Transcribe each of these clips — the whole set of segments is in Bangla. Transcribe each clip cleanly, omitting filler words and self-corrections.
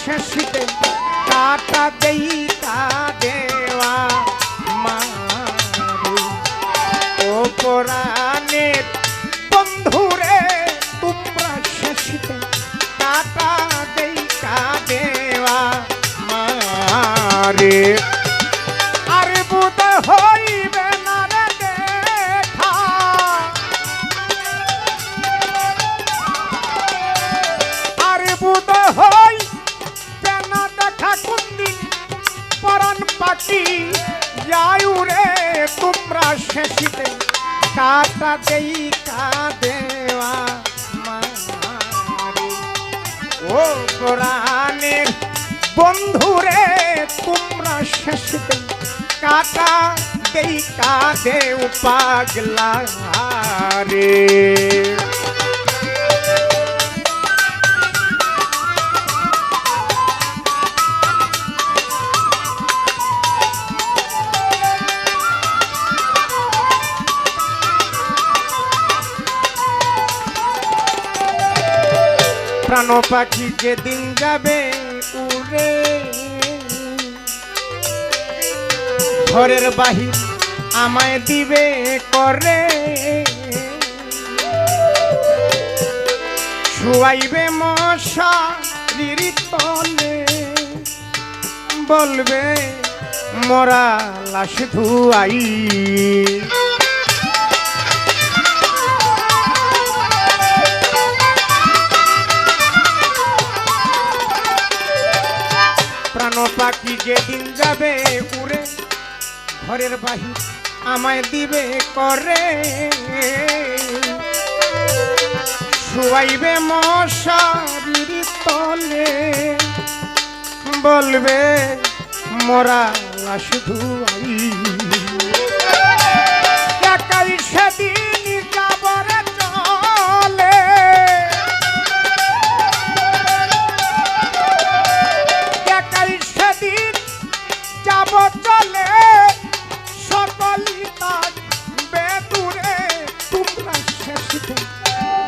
শেষিতে কাটা দেই কাদেওয়া মারে ও পরাণের বন্ধুরে তোমরা শেষিতে কাটা দেই কাদেওয়া মারে আর বুধ হইবে না রে দেখা আর বুধ হইবে না দেখা কোনদিন পরাণ পাখি যায়ু রে তোমরা শেষিতে কাটা দেই কাদেওয়া মারে ও পরাণের বন্ধুরে তোমরা শেষিতে কাটা দেই কাদেও পাগলা রে প্রাণ পাখি যেদিন যাবে উড়ে ঘরের বাহির আমায় দিবে করে শুয়াইবে মশারির তলে বলবে মরা লাশ ধুয়াই প্রাণ পাখি যেদিন যাবে উড়ে ঘরের বাহির আমায় দিবে করে শুয়াইবে মশারির তলে বলবে মরা লাশ ধুয়াই একাই সেদিন যাবরে চলে একাই সেদিন যাব চলে সকলি তার বেদুরে তোমরা শেষিতে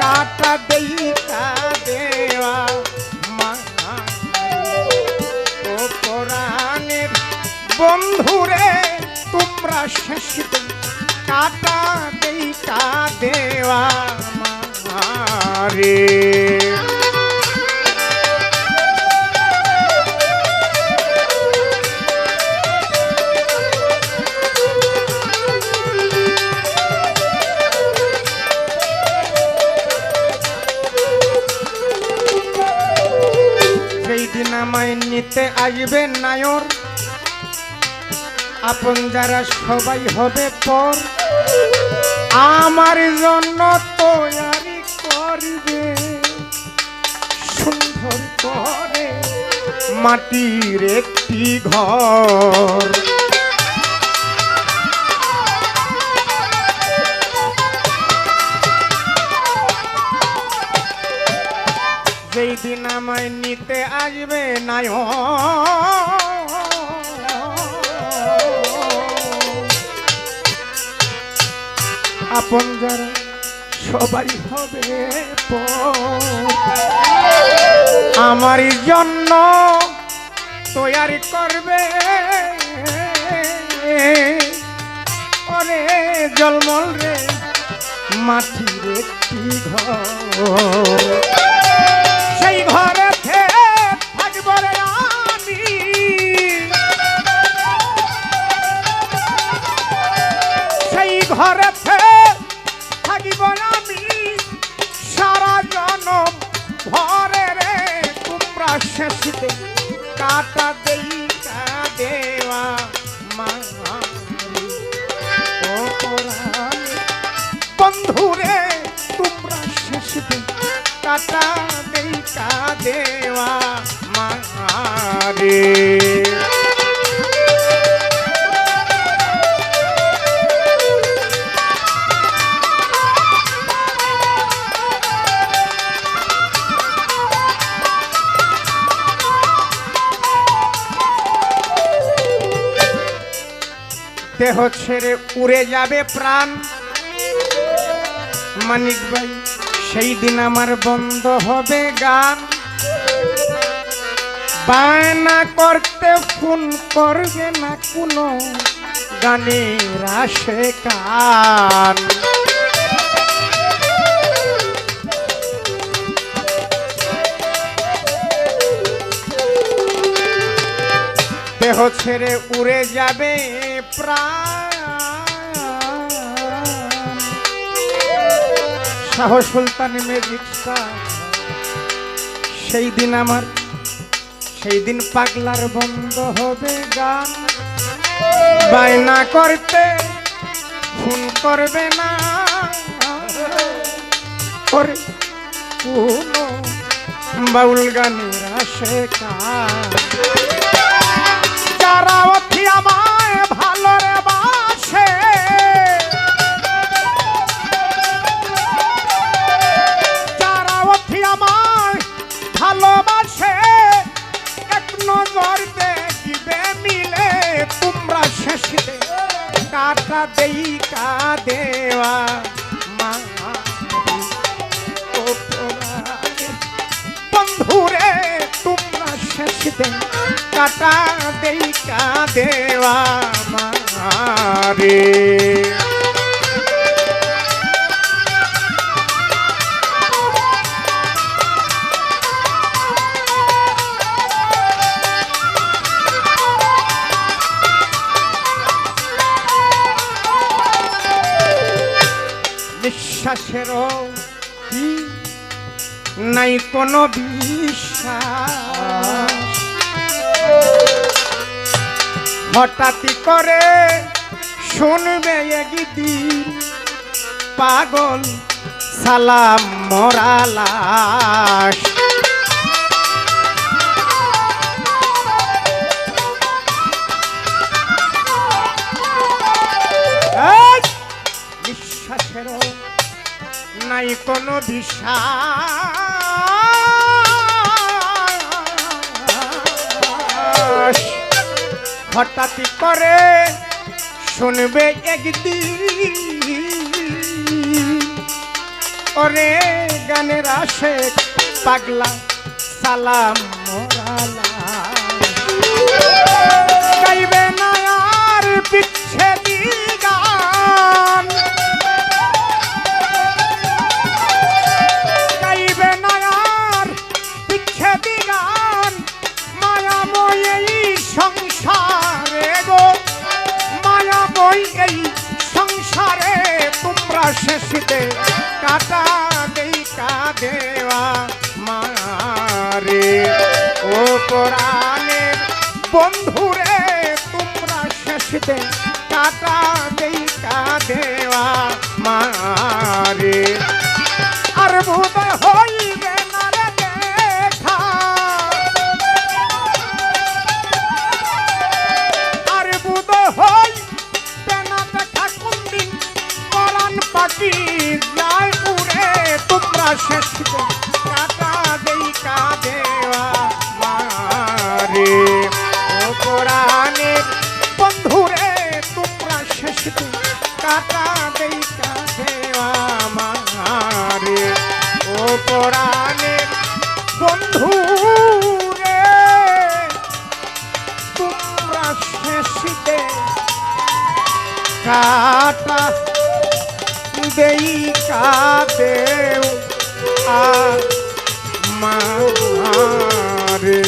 কাটা দেই কাদেওয়া ও পরাণের বন্ধুরে তোমরা শেষিতে কাটা দেই কাদেওয়া মারে আমায় নিতে আসবে নায়র আপন যারা সবাই হবে পর আমার জন্য তৈরি করবে সুন্দর করে মাটির একটি ঘর যেই দিন আমায় নিতে আসবে নায়র আপন যারা সবাই হবে আমার জন্য তৈরি করবে ওরে জলমল রে মাটির একটি ঘর সেই ঘরে থাকব রে আমি সেই ঘরে থাকিব আমি সারা জনম ভরে রে তোমরা শেষিতে কাটা দেই কাদেওয়া ও পরাণ বন্ধুরে তোমরা শেষিতে কাটা দেই কাদেওয়া মারে দেহ ছেড়ে উড়ে যাবে প্রাণ মানিক ভাই সেই দিন আমার বন্ধ হবে গান বায়না করতে ফোন করবে না কোনো গানের আসে কান। দেহ ছেড়ে উড়ে যাবে প্রাণ। শাহ সুলতান ম্যাজিক স্টার। সেই দিন আমার, সেই দিন পাগলার বন্ধ হবে গান। বায়না করতে ফোন করবে না করে কোনো বাউল গানের আসে কান। যারা অতি আমায় ভালো রে বাসে, যারা অতি আমায় ভালোবাসে, এক নজর দেখিবে মিলে তোমরা শেষে কাটা দেই কা দেওয়া মা। বন্ধুরে তোমরা শেষে কাটা দেই কা দেওয়া মারে। নিঃশ্বাসেরও কি নাই কোনো বিশ্বাস, হঠাৎই করে শুনবে একদিন পাগল সালাম মরা লাশ। নিঃশ্বাসেরও নাই কোনো বিশ্বাস, হঠাৎই করে শুনবে একদিন ওরে গানের আসে পাগলা সালাম মোরালা। গাইবে না আর বিচ্ছেদি গান, গাইবে না আর বিচ্ছেদি গান। মায়াময় এই সংসারে গো, মায়াময় এই সংসারে তোমরা শেষে কাটা দেই কা দেওয়া মারে। ও কোরআনের বন্ধুরে তোমরা শেষে কাটা দেই কা দেওয়া মারে। আর বোধ হইবে না রে দেখা, আর বোধ হইবে না দেখা কোনদিন কোরআন পাখি যায় উড়ে তোমরা শেষে কাটা দেই কা দেওয়া মারে। ও কোরআনের বন্ধুরে তোমরা শেষে কাটা দেই কা দেওয়া মারে। ও কোরআনের বন্ধুরে তোমরা শেষে কাটা দেই কা দেও আ মারে।